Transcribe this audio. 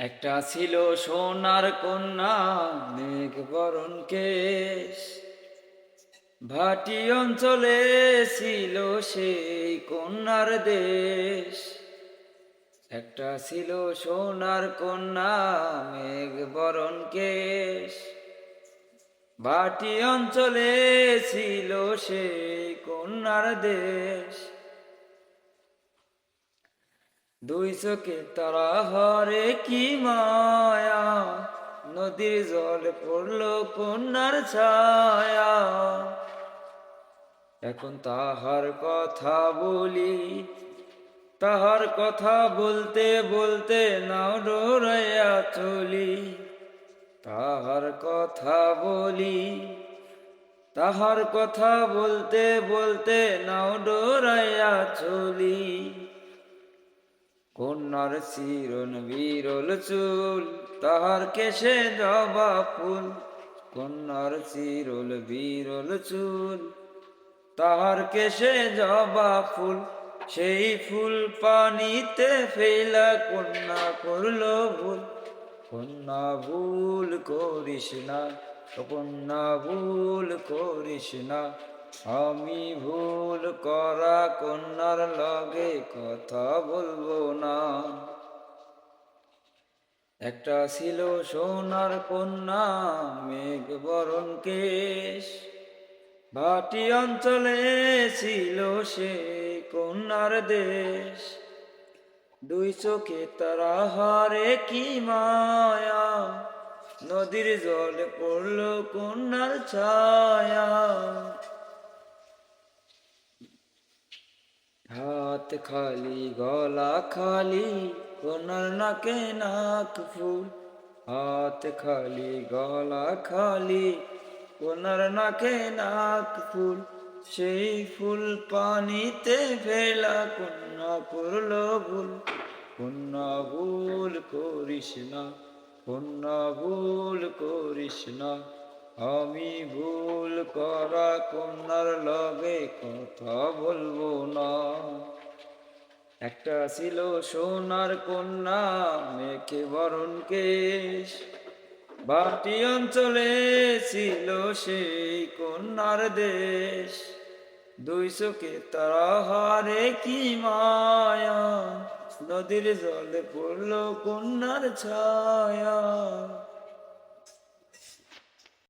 একটা ছিল সোনার কন্যা, মেঘ বরণ কেশ। ভাটি অঞ্চলে ছিল সেই কন্যার দেশ। একটা ছিল সোনার কন্যা, মেঘ বরণ কেশ। ভাটি অঞ্চলে ছিল সেই কন্যার দেশ। দুই চোখে তারা হরে কি মায়া, নদীর জল পড়লো কন্যার ছায়া। এখন তাহার কথা বলি, তাহার কথা বলতে বলতে নাও ডোরাইয়া চলি। তাহার কথা বলি, তাহার কথা বলতে বলতে নাও ডোরাইয়া চলি। কন্যার চিরন বিরল চুল, তাহার কেশে জবা ফুল। কন্যার চিরল বিরল চুল, তাহার কেশে জবা ফুল। সেই ফুল পানিতে ফেলা কন্যা করল ভুল। কন্যা ভুল করিস না, কন্যা ভুল করিস না। আমি ভুল করা কন্যার লগে কথা বলবো না। একটা ছিল সোনার কন্যা, মেঘ বরণ কেশ। ভাটি অঞ্চলে ছিল সে কন্যার দেশ। দুই চোখে তারা হারে কি মায়া, নদীর জলে পড়ল কন্যার ছায়া। হাত খালি গলা খালি, কন্যার নাকে নাক ফুল। হাত খালি গলা খালি, কন্যার নাকে নাক ফুল। সেই ফুল পানিতে ফেলা কন্যা করল ভুল। কন্যা ভুল করিস না, কন্যা ভুল করিস না। আমি ভুল করা কন্যার লগে কথা বলবো না। একটা ছিল সোনার কন্যা, মেঘে বরণ কেশ। ভাটি অঞ্চলে ছিল সেই কন্যার দেশ। দুই চোখে তারা হারে কি মায়া, নদীর জলে পড়ল কন্যার ছায়া।